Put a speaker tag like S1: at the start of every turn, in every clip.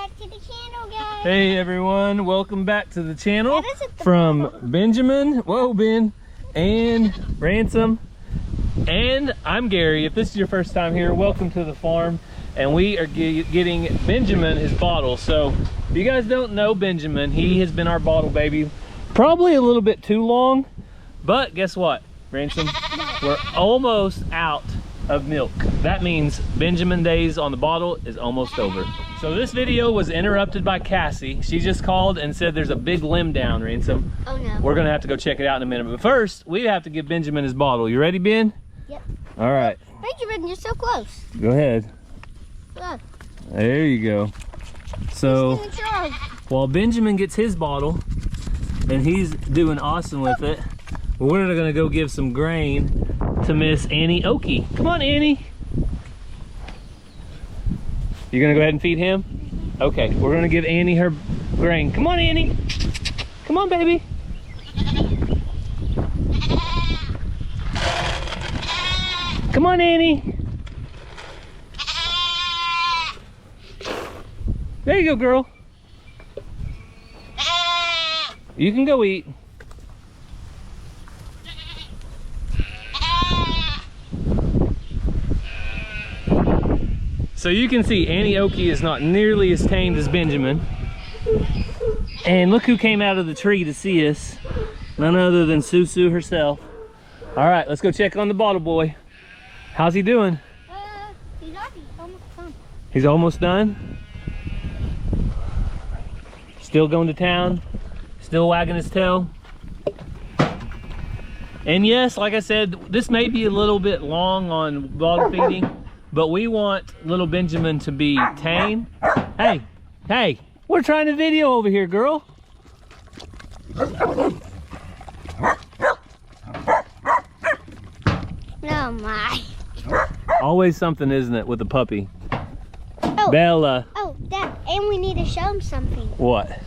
S1: back to the channel, guys.
S2: Hey everyone, welcome back to the channel from Benjamin, whoa Ben, and Ransom, and I'm Gary. If this is your first time here, welcome to the farm, and we are getting Benjamin his bottle. So if you guys don't know Benjamin, he has been our bottle baby probably a little bit too long, but guess what, Ransom? We're almost out of milk. That means Benjamin days on the bottle is almost over. So this video was interrupted by Cassie. She just called and said there's a big limb down, Ransom.
S1: Oh no.
S2: We're gonna have to go check it out in a minute. But first, we have to give Benjamin his bottle. You ready, Ben?
S1: Yep.
S2: All right.
S1: Benjamin, you're so close.
S2: Go ahead.
S1: Look.
S2: There you go. So while Benjamin gets his bottle and he's doing awesome with it, we're gonna go give some grain to Miss Annie Okie. Come on, Annie. You gonna go ahead and feed him? Okay, we're gonna give Annie her grain. Come on, Annie. Come on, baby. Come on, Annie. There you go, girl. You can go eat. So you can see Annie Okie is not nearly as tamed as Benjamin. And look who came out of the tree to see us. None other than Susu herself. All right, let's go check on the bottle boy. How's he doing?
S1: He's almost done.
S2: He's almost done? Still going to town? Still wagging his tail? And yes, like I said, this may be a little bit long on bottle feeding, but we want little Benjamin to be tame. Hey, we're trying to video over here, girl.
S1: Oh my.
S2: Always something, isn't it, with a puppy?
S1: Oh.
S2: Bella.
S1: Oh, Dad, and we need to show him something.
S2: What?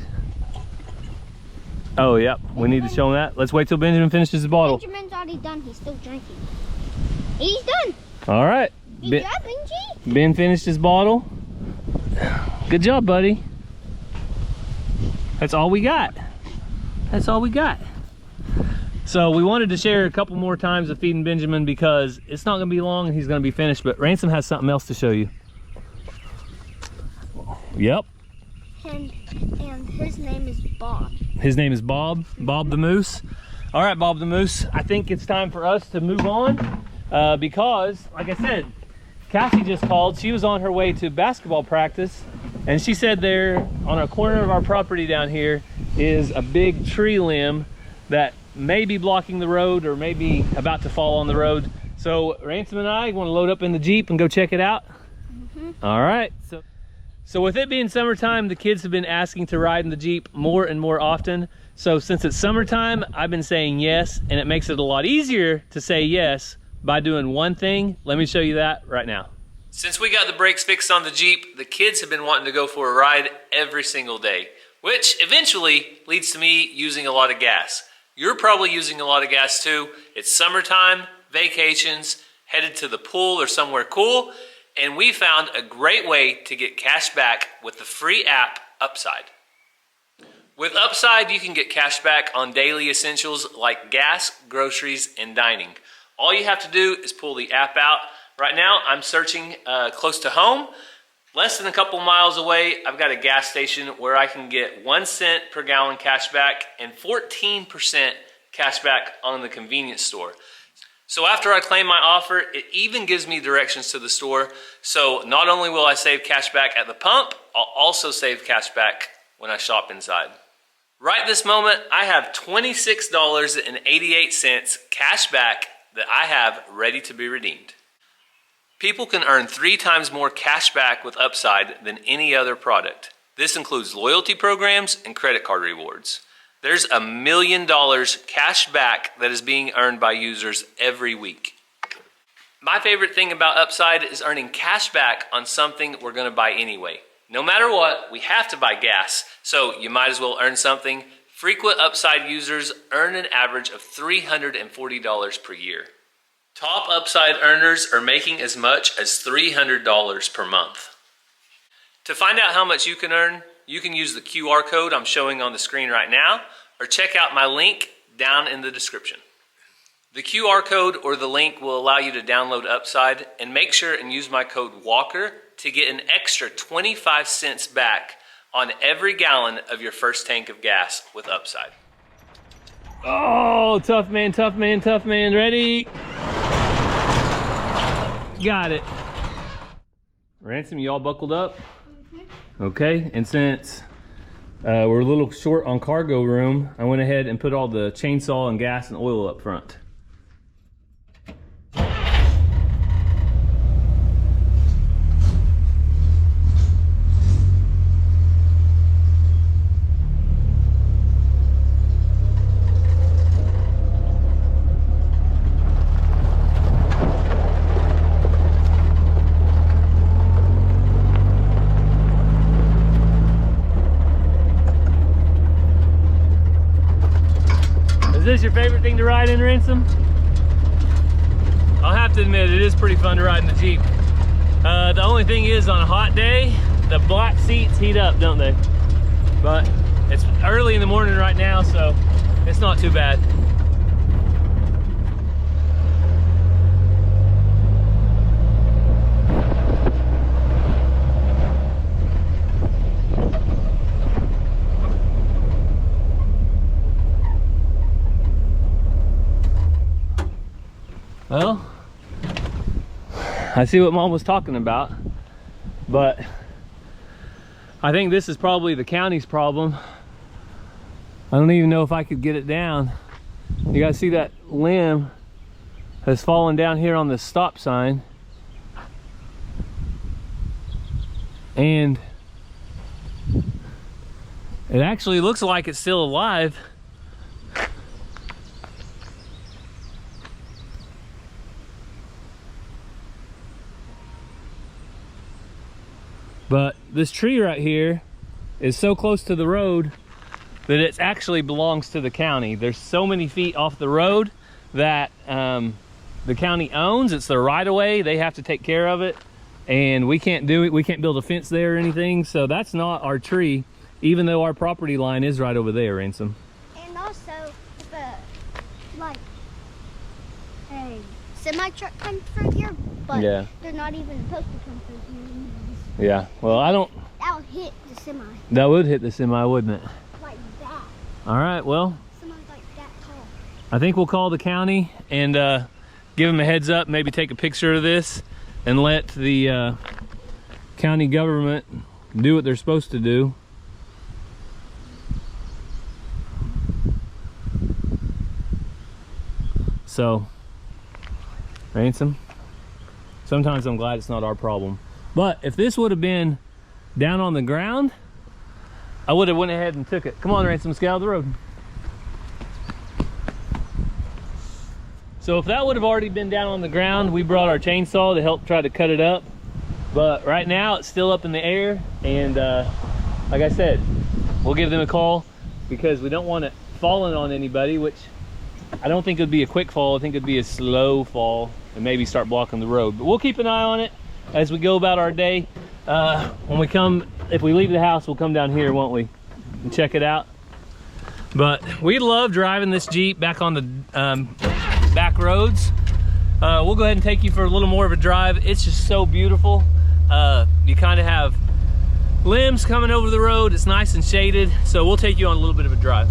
S2: Oh, yep, we need to show him that. Let's wait till Benjamin finishes his bottle.
S1: Benjamin's already done, he's still drinking. He's done.
S2: All right.
S1: Good job, Benji.
S2: Ben finished his bottle. Good job, buddy. That's all we got. That's all we got. So we wanted to share a couple more times of feeding Benjamin because it's not gonna be long and he's gonna be finished, but Ransom has something else to show you. Yep.
S1: And his name is Bob.
S2: His name is Bob the Moose. All right, Bob the Moose, I think it's time for us to move on because, like I said, Cassie just called. She was on her way to basketball practice, and she said there on a corner of our property down here is a big tree limb that may be blocking the road or maybe about to fall on the road. So Ransom and I want to load up in the Jeep and go check it out. All right. So with it being summertime, the kids have been asking to ride in the Jeep more and more often. So since it's summertime, I've been saying yes, and it makes it a lot easier to say yes by doing one thing. Let me show you that right now. Since we got the brakes fixed on the Jeep, the kids have been wanting to go for a ride every single day, which eventually leads to me using a lot of gas. You're probably using a lot of gas too. It's summertime, vacations, headed to the pool or somewhere cool, and we found a great way to get cash back with the free app Upside. With Upside, you can get cash back on daily essentials like gas, groceries, and dining. All you have to do is pull the app out. Right now, I'm searching close to home. Less than a couple miles away, I've got a gas station where I can get 1 cent per gallon cash back and 14% cash back on the convenience store. So after I claim my offer, it even gives me directions to the store. So not only will I save cash back at the pump, I'll also save cash back when I shop inside. Right this moment, I have $26.88 cash back that I have ready to be redeemed. People can earn 3 times more cash back with Upside than any other product. This includes loyalty programs and credit card rewards. There's $1 million cash back that is being earned by users every week. My favorite thing about Upside is earning cash back on something we're going to buy anyway. No matter what, we have to buy gas, so you might as well earn something. Frequent Upside users earn an average of $340 per year. Top Upside earners are making as much as $300 per month. To find out how much you can earn, you can use the QR code I'm showing on the screen right now, or check out my link down in the description. The QR code or the link will allow you to download Upside, and make sure and use my code WALKER to get an extra 25 cents back on every gallon of your first tank of gas with Upside. Oh, tough man, tough man, tough man. Ready? Got it. Ransom, you all buckled up? Okay, and since we're a little short on cargo room, I went ahead and put all the chainsaw and gas and oil up front. Is this your favorite thing to ride in, Ransom? I'll have to admit, it is pretty fun to ride in the Jeep. The only thing is, on a hot day, the black seats heat up, don't they? But it's early in the morning right now, so it's not too bad. Well, I see what Mom was talking about, but I think this is probably the county's problem. I don't even know if I could get it down. You guys see that limb has fallen down here on the stop sign, and it actually looks like it's still alive. But this tree right here is so close to the road that it actually belongs to the county. There's so many feet off the road that the county owns. It's their right of way. They have to take care of it, and we can't do it. We can't build a fence there or anything. So that's not our tree, even though our property line is right over there, Ransom.
S1: And also, if a semi truck comes through here, but
S2: yeah,
S1: they're not even supposed to come through here.
S2: yeah. Well, I don't.
S1: That would hit the semi.
S2: That would hit the semi, wouldn't it?
S1: Like that.
S2: All right. Well,
S1: Semi's like that tall.
S2: I think we'll call the county and give them a heads up. Maybe take a picture of this and let the county government do what they're supposed to do. So, Ransom, sometimes I'm glad it's not our problem. But if this would have been down on the ground, I would have went ahead and took it. Come on, Ransom, let's get out of the road. So if that would have already been down on the ground, we brought our chainsaw to help try to cut it up. But right now it's still up in the air, and like I said, we'll give them a call because we don't want it falling on anybody, which I don't think it would be a quick fall. I think it'd be a slow fall and maybe start blocking the road. But we'll keep an eye on it as we go about our day. When we come, if we leave the house, we'll come down here, won't we, and check it out. But we love driving this Jeep back on the back roads. We'll go ahead and take you for a little more of a drive. It's just so beautiful. You kind of have limbs coming over the road. It's nice and shaded, so we'll take you on a little bit of a drive.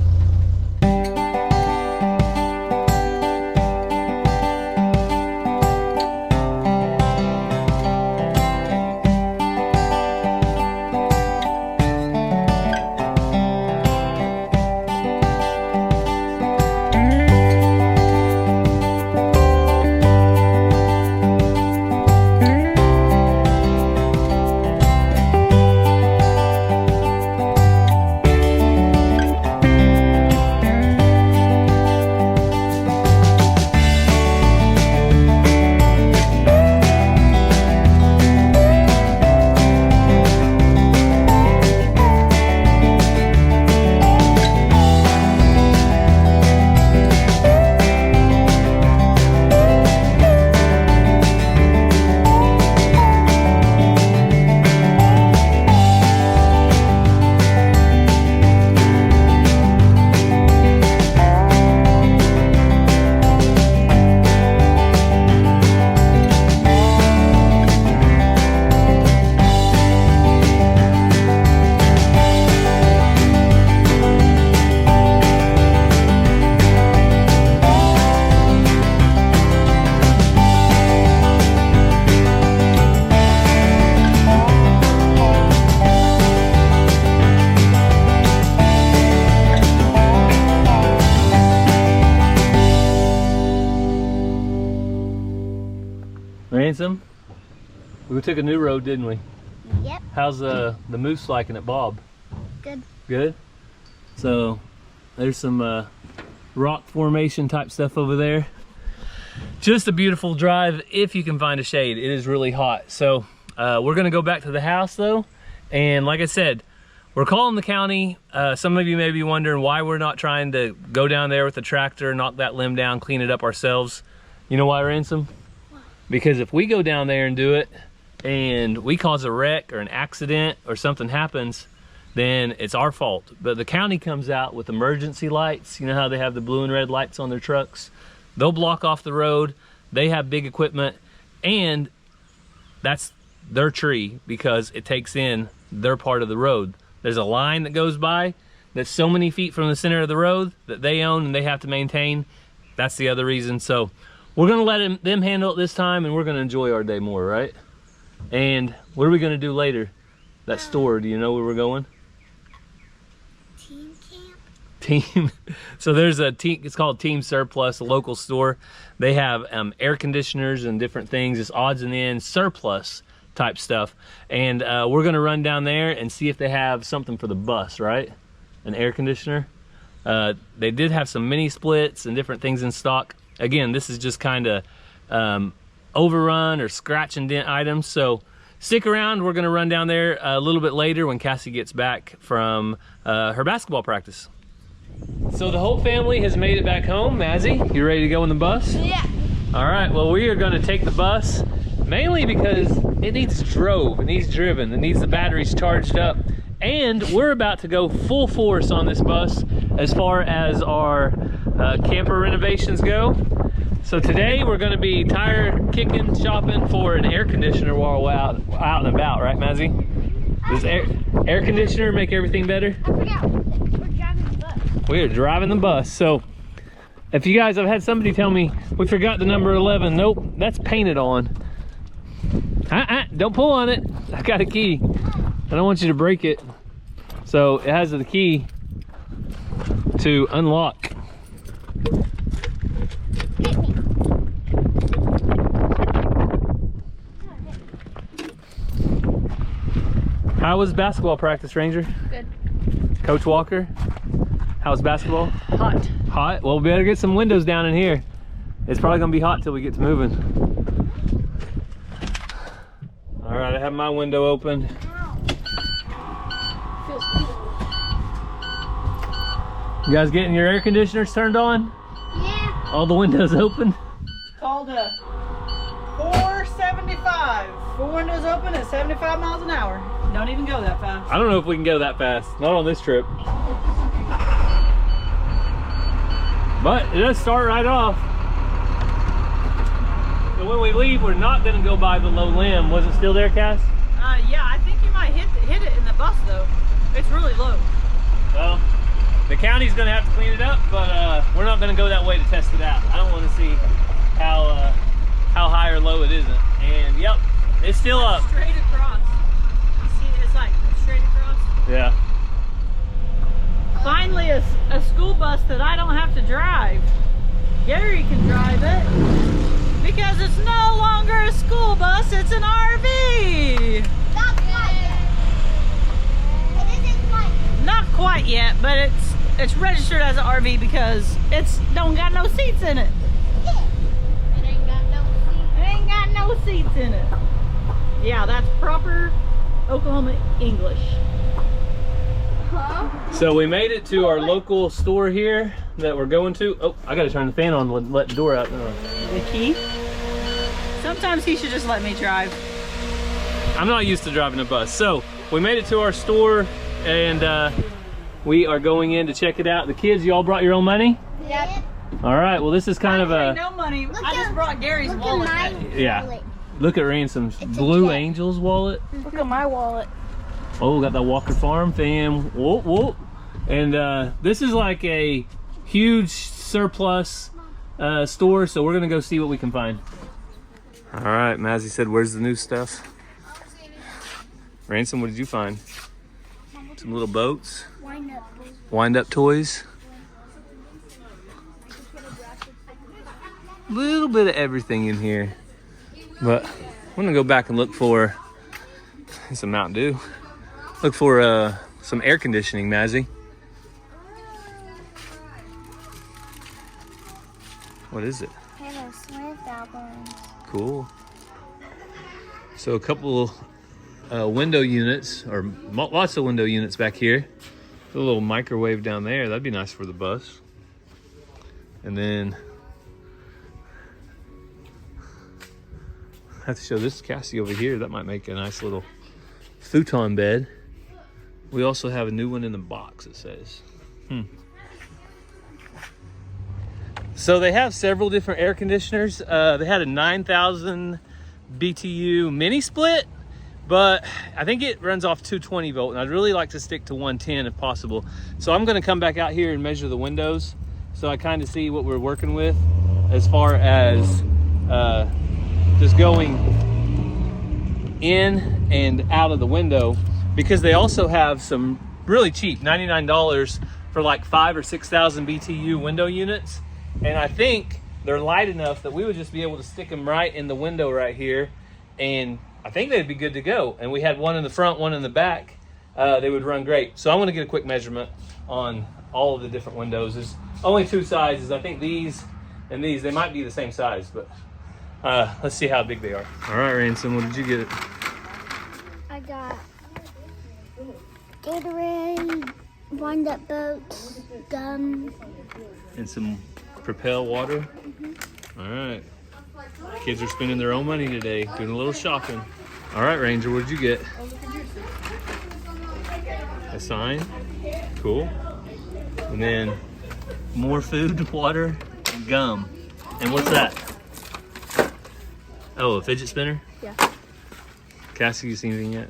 S2: Ransom, we took a new road, didn't we?
S1: Yep.
S2: How's the moose liking it, Bob?
S1: Good.
S2: Good? So there's some rock formation type stuff over there. Just a beautiful drive if you can find a shade. It is really hot. So we're gonna go back to the house though. And like I said, we're calling the county. Some of you may be wondering why we're not trying to go down there with the tractor, knock that limb down, clean it up ourselves. You know why, Ransom? Why? Because if we go down there and do it and we cause a wreck or an accident or something happens, then it's our fault. But the county comes out with emergency lights. You know how they have the blue and red lights on their trucks? They'll block off the road. They have big equipment, and that's their tree because it takes in their part of the road. There's a line that goes by that's so many feet from the center of the road that they own and they have to maintain. That's the other reason. So we're gonna let them handle it this time, and we're gonna enjoy our day more, right? And what are we gonna do later? That store, do you know where we're going?
S1: Team camp.
S2: Team. So there's a team, it's called Team Surplus, a local store. They have air conditioners and different things, it's odds and ends, surplus type stuff. And we're gonna run down there and see if they have something for the bus, right? An air conditioner. They did have some mini splits and different things in stock. Again, this is just kind of overrun or scratch and dent items. So stick around, we're gonna run down there a little bit later when Cassie gets back from her basketball practice. So the whole family has made it back home. Mazzy, you ready to go in the bus?
S1: Yeah.
S2: All right, well, we are gonna take the bus mainly because it needs drove, it needs driven, it needs the batteries charged up. And we're about to go full force on this bus as far as our camper renovations go. So today we're gonna be tire kicking, shopping for an air conditioner while we're out and about, right, Mazzy? Does air conditioner make everything better?
S1: I forgot. We're driving the bus.
S2: We are driving the bus. So if you guys, I've had somebody tell me, we forgot the number 11. Nope, that's painted on. Don't pull on it. I got a key. I don't want you to break it. So it has the key to unlock.
S1: Hit me.
S2: How was basketball practice, Ranger?
S1: Good.
S2: Coach Walker, how's basketball?
S1: Hot.
S2: Hot? Well, we better get some windows down in here. It's probably gonna be hot till we get to moving. All right, I have my window open.
S1: Feels good.
S2: You guys getting your air conditioners turned on?
S1: Yeah.
S2: All the windows open?
S3: Called a 475. 4 windows open at 75 miles an hour. Don't even go that fast.
S2: I don't know if we can go that fast. Not on this trip. But it does start right off. So when we leave, we're not gonna go by the low limb. Was it still there, Cass?
S3: Yeah, I think you might hit it in the bus though. It's really low.
S2: Well, the county's gonna have to clean it up, but we're not gonna go that way to test it out. I don't wanna see how high or low it isn't. And yep, it's still up.
S3: Straight across. You see, it's like straight across.
S2: Yeah.
S3: Finally, a school bus that I don't have to drive. Gary can drive it because it's no longer a school bus, it's an RV.
S1: Not quite. It isn't quite.
S3: Not quite yet, but it's registered as an RV because it's don't got no seats in it.
S1: It ain't got no seat.
S3: It ain't got no seats in it. Yeah, that's proper Oklahoma English.
S1: Huh?
S2: So we made it to our local store here that we're going to. Oh, I gotta turn the fan on and let the door out.
S3: The key? Sometimes he should just let me drive.
S2: I'm not used to driving a bus. So we made it to our store and we are going in to check it out. The kids, you all brought your own money?
S1: Yep.
S2: All right, well this is kind of a,
S3: No money. I just brought Gary's wallet.
S2: yeah. Look at Ransom's Blue
S1: jet.
S2: Angels wallet.
S1: Look at my wallet.
S2: Oh, got that Walker Farm fam. Whoa, whoa. And this is like a huge surplus store, so we're gonna go see what we can find. All right, Mazzy said, where's the new stuff? Ransom, what did you find? Some little boats. Wind up toys. Little bit of everything in here. But I'm gonna go back and look for some Mountain Dew. Look for some air conditioning, Mazzy. What is it?
S1: Taylor Swift albums.
S2: Cool. So a couple window units, or lots of window units back here. A little microwave down there. That'd be nice for the bus. And then I have to show this Cassie over here. That might make a nice little futon bed. We also have a new one in the box, it says. So they have several different air conditioners. They had a 9,000 BTU mini split, but I think it runs off 220 volt, and I'd really like to stick to 110 if possible. So I'm gonna come back out here and measure the windows so I kind of see what we're working with as far as just going in and out of the window, because they also have some really cheap $99 for like 5,000 or 6,000 BTU window units. And I think they're light enough that we would just be able to stick them right in the window right here, and I think they'd be good to go. And we had one in the front, one in the back. They would run great. So I'm gonna get a quick measurement on all of the different windows. There's only two sizes. I think these and these, they might be the same size, but let's see how big they are. All right, Ransom, what did you get?
S1: I got Gatorade, wind up boats, gum.
S2: And some Propel water. All right. Kids are spending their own money today, doing a little shopping. All right, Ranger, what did you get? A sign. Cool. And then more food, water, and gum. And what's that? Oh, a fidget spinner?
S1: Yeah.
S2: Cassie, you seen anything yet?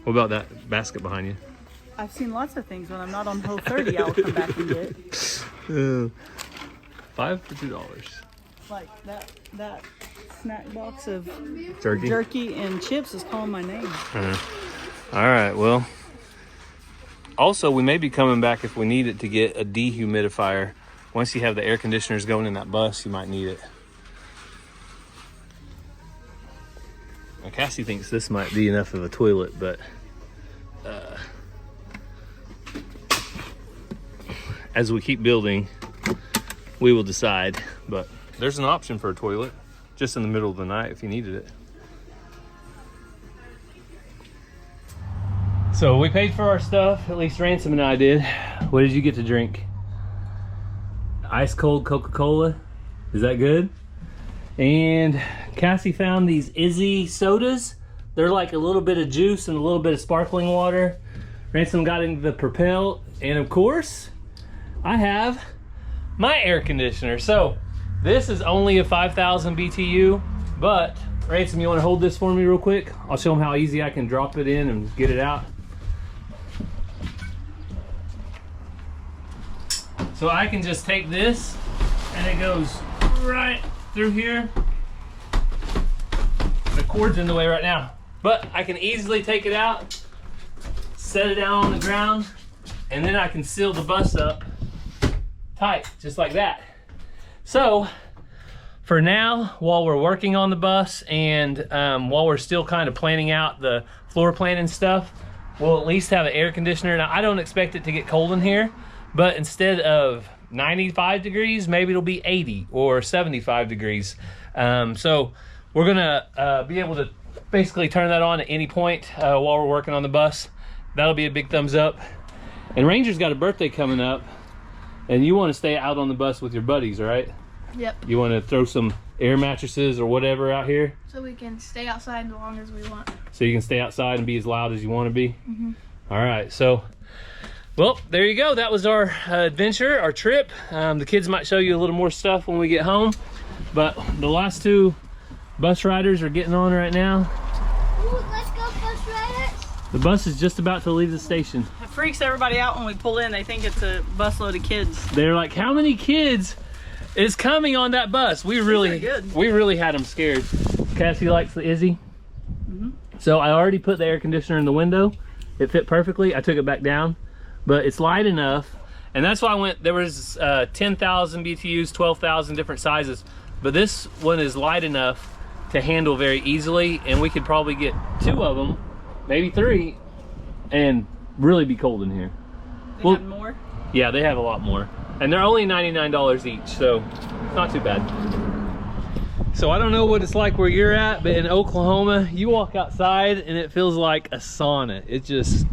S2: What about that basket behind you?
S3: I've seen lots of things. When I'm not on Whole 30, I'll come back and get.
S2: $5 for $2.
S3: Like that snack box of
S2: Jerky?
S3: and chips is calling my name.
S2: All right, well, also we may be coming back if we need it to get a dehumidifier. Once you have the air conditioners going in that bus, you might need it. Now, Cassie thinks this might be enough of a toilet, but as we keep building, we will decide. But there's an option for a toilet just in the middle of the night if you needed it. So we paid for our stuff, at least Ransom and I did. What did you get to drink? Ice cold Coca-Cola. Is that good? And Cassie found these Izzy sodas. They're like a little bit of juice and a little bit of sparkling water. Ransom got into the Propel, and of course, I have my air conditioner. So this is only a 5,000 BTU, but Ransom, you want to hold this for me real quick? I'll show them how easy I can drop it in and get it out. So I can just take this and it goes right through here. The cord's in the way right now, but I can easily take it out, set it down on the ground, and then I can seal the bus up tight, just like that. So for now, while we're working on the bus and while we're still kind of planning out the floor plan and stuff, we'll at least have an air conditioner. Now, I don't expect it to get cold in here, but instead of 95 degrees, maybe it'll be 80 or 75 degrees. So we're gonna be able to basically turn that on at any point while we're working on the bus. That'll be a big thumbs up. And Ranger's got a birthday coming up, and you want to stay out on the bus with your buddies, right?
S1: Yep.
S2: You want to throw some air mattresses or whatever out here?
S1: So we can stay outside as long as we want.
S2: So you can stay outside and be as loud as you want to be? All right, so, well, there you go. That was our adventure, our trip. The kids might show you a little more stuff when we get home, but the last two bus riders are getting on right now.
S1: Ooh, let's go, bus riders.
S2: The bus is just about to leave the station.
S3: It freaks everybody out when we pull in. They think it's a busload of kids.
S2: They're like, how many kids is coming on that bus? We really had them scared. Cassie likes the Izzy. So I already put the air conditioner in the window. It fit perfectly. I took it back down, but it's light enough. And that's why I went, there was 10,000 BTUs, 12,000 different sizes. But this one is light enough to handle very easily, and we could probably get 2 of them, maybe 3, and really be cold in here.
S3: They have more?
S2: Yeah, they have a lot more. And they're only $99 each, so it's not too bad. So I don't know what it's like where you're at, but in Oklahoma, you walk outside and it feels like a sauna. It just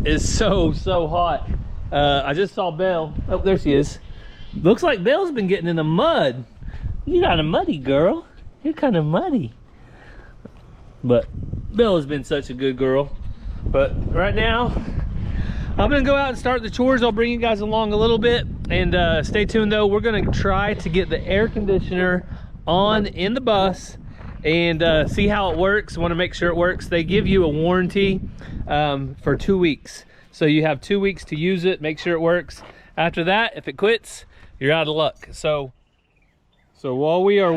S2: is so hot. I just saw Belle. Oh, there she is. Looks like Belle's been getting in the mud. You're kind of muddy, girl. You're kind of muddy. But Belle has been such a good girl. But right now, I'm gonna go out and start the chores. I'll bring you guys along a little bit, and stay tuned though. We're gonna try to get the air conditioner on in the bus and see how it works. Want to make sure it works. They give you a warranty for 2 weeks, so you have 2 weeks to use it, make sure it works. After that, if it quits, you're out of luck. So while we're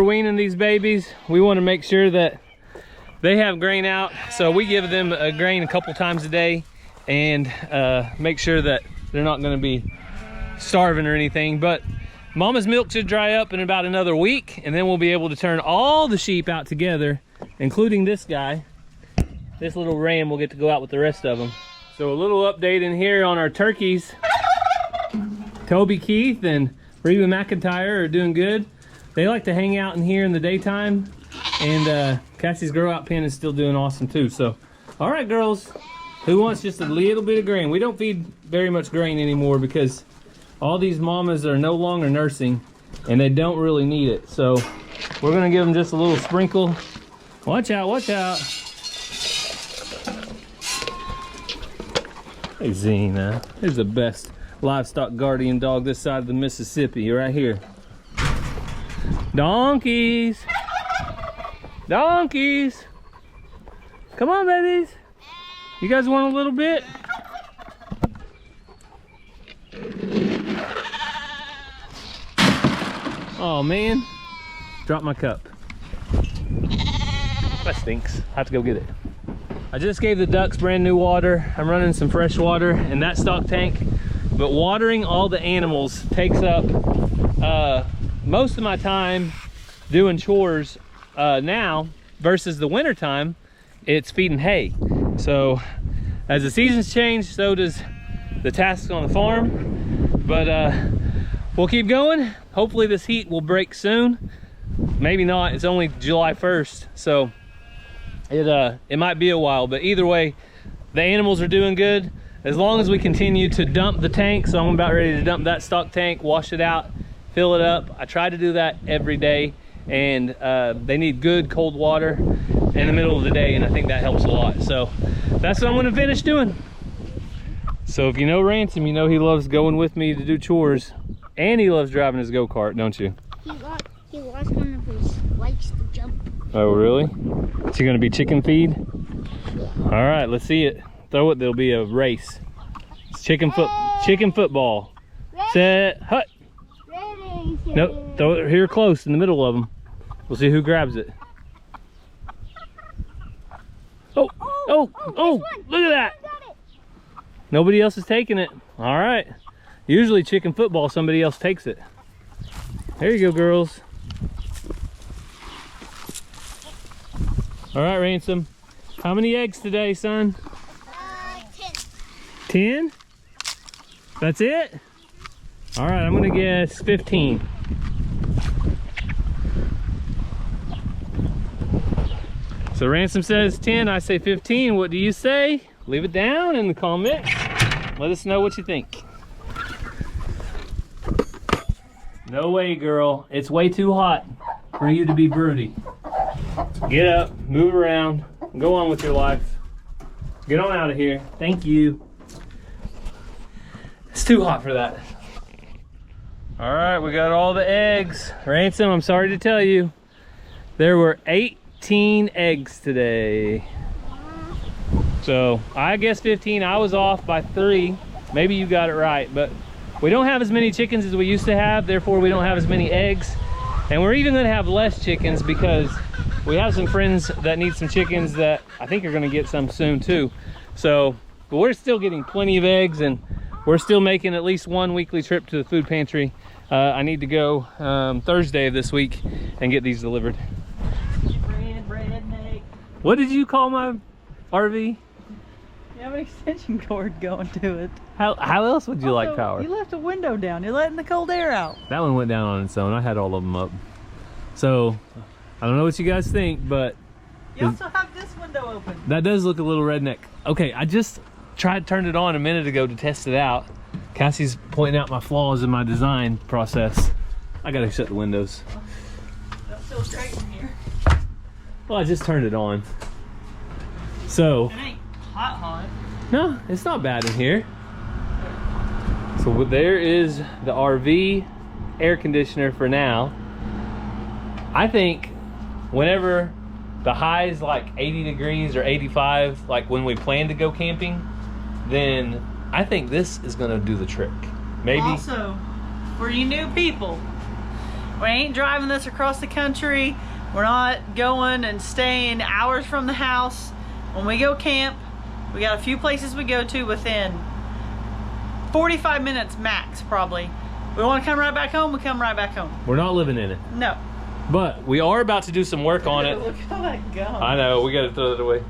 S2: weaning these babies, we want to make sure that they have grain out, so we give them a grain a couple times a day and make sure that they're not going to be starving or anything. But Mama's milk should dry up in about another week, and then we'll be able to turn all the sheep out together, including this guy. This little ram will get to go out with the rest of them. So a little update in here on our turkeys. Toby Keith and Reba McIntyre are doing good. They like to hang out in here in the daytime, and Cassie's grow out pen is still doing awesome too. So, all right, girls, who wants just a little bit of grain? We don't feed very much grain anymore because all these mamas are no longer nursing and they don't really need it. So we're gonna give them just a little sprinkle. Watch out, watch out. Hey, Zena, here's the best livestock guardian dog this side of the Mississippi, right here. Donkeys. Donkeys. Come on, babies. You guys want a little bit? Oh man, dropped my cup. That stinks. I have to go get it. I just gave the ducks brand new water. I'm running some fresh water in that stock tank, but watering all the animals takes up most of my time doing chores now versus the winter time. It's feeding hay. So as the seasons change, so does the tasks on the farm. But we'll keep going. Hopefully this heat will break soon. Maybe not. It's only July 1st, so it might be a while. But either way, the animals are doing good. As long as we continue to dump the tank. So I'm about ready to dump that stock tank, wash it out, fill it up. I try to do that every day, and they need good cold water in the middle of the day, and I think that helps a lot. So that's what I'm gonna finish doing. So if you know Ransom, you know he loves going with me to do chores, and he loves driving his go-kart, don't you?
S1: He lost one of his likes to jump.
S2: Oh really? Is he gonna be chicken feed? All right, let's see it. Throw it, there'll be a race. It's chicken football.
S1: Ready.
S2: Set, hut.
S1: Ready.
S2: Nope, throw it here close in the middle of them. We'll see who grabs it. Oh, look at that. Nobody else is taking it. All right. Usually chicken football, somebody else takes it. There you go, girls. All right, Ransom. How many eggs today, son? 10. 10? That's it? All right, I'm gonna guess 15. So Ransom says 10, I say 15. What do you say? Leave it down in the comments. Let us know what you think. No way, girl. It's way too hot for you to be broody. Get up, move around, go on with your life. Get on out of here. Thank you. It's too hot for that. All right, we got all the eggs. Ransom, I'm sorry to tell you, there were 18 eggs today. So I guess 15. I was off by 3. Maybe you got it right, but we don't have as many chickens as we used to have, therefore we don't have as many eggs. And we're even gonna have less chickens because we have some friends that need some chickens that I think are gonna get some soon too. So, but we're still getting plenty of eggs, and we're still making at least one weekly trip to the food pantry I need to go Thursday of this week and get these delivered.
S3: Redneck.
S2: What did you call my RV?
S3: You have an extension cord going to it.
S2: How else would you like power?
S3: You left a window down. You're letting the cold air out.
S2: That one went down on its own. I had all of them up. So, I don't know what you guys think, but
S3: You also have this window open.
S2: that does look a little redneck. Okay, I just turned it on a minute ago to test it out. Cassie's pointing out my flaws in my design process. I gotta shut the windows.
S3: Don't feel straight in here.
S2: Well, I just turned it on. So,
S3: It ain't hot.
S2: no, it's not bad in here. So there is the RV air conditioner for now. I think whenever the high is like 80 degrees or 85, like when we plan to go camping, then I think this is gonna do the trick. Maybe.
S3: Also, for you new people, we ain't driving this across the country. We're not going and staying hours from the house. When we go camp, we got a few places we go to within 45 minutes max, probably. We want to come right back home, we come right back home.
S2: We're not living in it.
S3: No.
S2: But we are about to do some work on it.
S3: Look how that goes.
S2: I know, we gotta throw it away.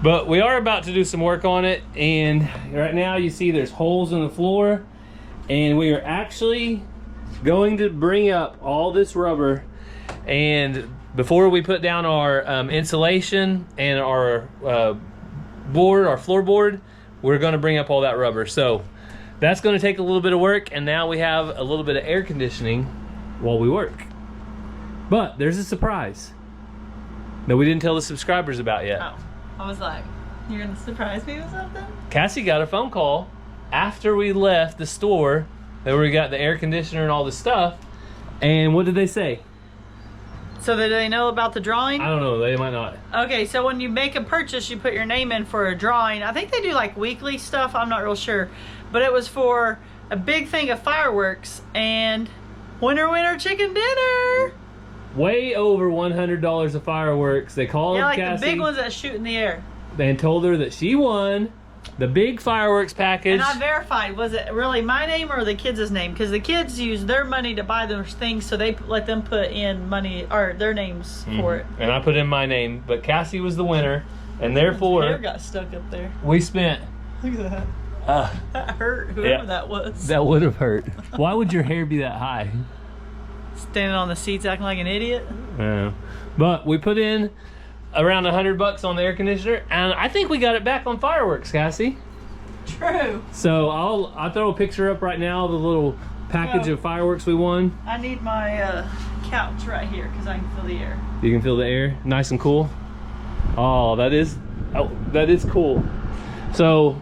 S2: But we are about to do some work on it, and right now you see there's holes in the floor, and we are actually going to bring up all this rubber, and before we put down our insulation and our floorboard, we're gonna bring up all that rubber. So that's gonna take a little bit of work, and now we have a little bit of air conditioning while we work. But there's a surprise that we didn't tell the subscribers about yet.
S3: Oh, I was like, you're gonna surprise me with something?
S2: Cassie got a phone call after we left the store that we got the air conditioner and all this stuff. And what did they say?
S3: So that they know about the drawing?
S2: I don't know, they might not.
S3: Okay, so when you make a purchase, you put your name in for a drawing. I think they do like weekly stuff, I'm not real sure. But it was for a big thing of fireworks and winner chicken dinner.
S2: Way over $100 of fireworks. They called
S3: Yeah, like
S2: Cassie.
S3: the big ones that shoot in the air.
S2: And told her that she won the big fireworks package.
S3: And I verified, was it really my name or the kids' name? Because the kids use their money to buy those things, so they let them put in money, or their names for it.
S2: And I put in my name, but Cassie was the winner, and
S3: Hair
S2: therefore
S3: got stuck up there.
S2: we spent.
S3: Look at that. That hurt, whoever
S2: Yeah.
S3: that was.
S2: That would have hurt. Why would your hair be that high?
S3: Standing on the seats acting like an idiot.
S2: Yeah. But we put in around $100 on the air conditioner, and I think we got it back on fireworks, Cassie.
S3: True.
S2: So I'll throw a picture up right now of the little package
S3: Oh.
S2: of fireworks we won.
S3: I need my couch right here because I can feel the air.
S2: You can feel the air, nice and cool. Oh, that is cool. So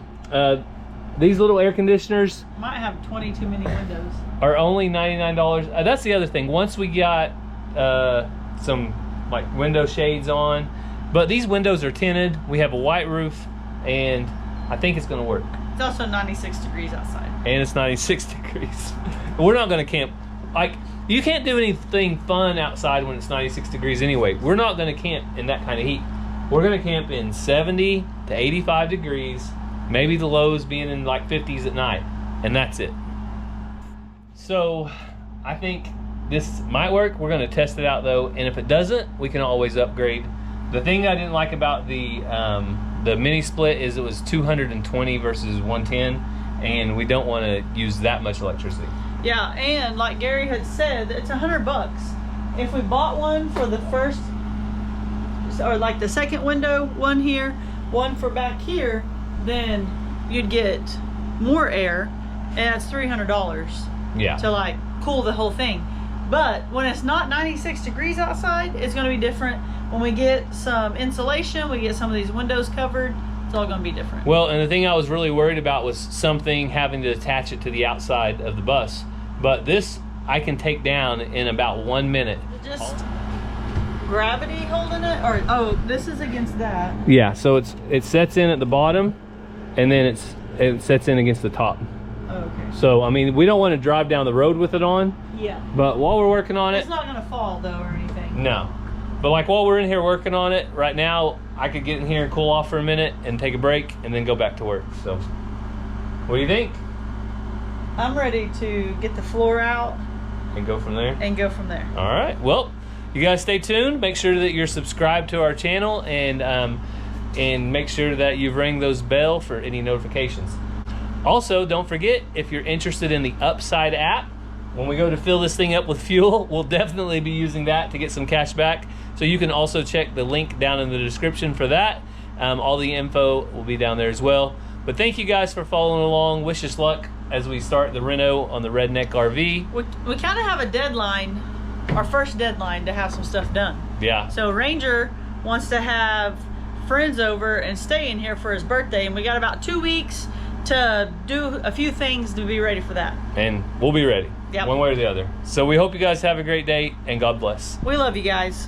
S2: these little air conditioners
S3: Might have 20 too many windows.
S2: are only $99. That's the other thing. Once we got some like window shades on, but these windows are tinted. We have a white roof, and I think it's gonna work.
S3: It's also 96 degrees outside.
S2: And it's 96 degrees. We're not gonna camp. Like, you can't do anything fun outside when it's 96 degrees anyway. We're not gonna camp in that kind of heat. We're gonna camp in 70 to 85 degrees, maybe the lows being in like 50s at night, and that's it. So I think this might work. We're gonna test it out though, and if it doesn't, we can always upgrade. The thing I didn't like about the mini split is it was 220 versus 110, and we don't want to use that much electricity.
S3: Yeah, and like Gary had said, it's $100. If we bought one for the first, or like the second window, one here, one for back here, then you'd get more air, and that's $300
S2: Yeah.
S3: to like cool the whole thing. But when it's not 96 degrees outside, it's going to be different. When we get some insulation, we get some of these windows covered, it's all going to be different.
S2: Well, and the thing I was really worried about was something having to attach it to the outside of the bus. But this I can take down in about 1 minute.
S3: Just gravity holding it, or oh, this is against that.
S2: Yeah, so it sets in at the bottom, and then it sets in against the top.
S3: Oh, okay.
S2: So I mean, we don't want to drive down the road with it on,
S3: Yeah.
S2: but while we're working on it,
S3: It's not gonna fall though or anything.
S2: no. But like while we're in here working on it right now, I could get in here and cool off for a minute and take a break and then go back to work. So what do you think?
S3: I'm ready to get the floor out
S2: And go from there?
S3: And go from there.
S2: All right. Well, you guys stay tuned. Make sure that you're subscribed to our channel and make sure that you've rang those bell for any notifications. Also, don't forget, if you're interested in the Upside app, when we go to fill this thing up with fuel, we'll definitely be using that to get some cash back. So you can also check the link down in the description for that. All the info will be down there as well. But thank you guys for following along. Wish us luck as we start the reno on the Redneck RV.
S3: We kind of have a deadline, our first deadline, to have some stuff done.
S2: Yeah.
S3: So Ranger wants to have friends over and stay in here for his birthday, and we got about 2 weeks to do a few things to be ready for that.
S2: And we'll be ready.
S3: Yep.
S2: One way or the other. So we hope you guys have a great day, and God bless.
S3: We love you guys.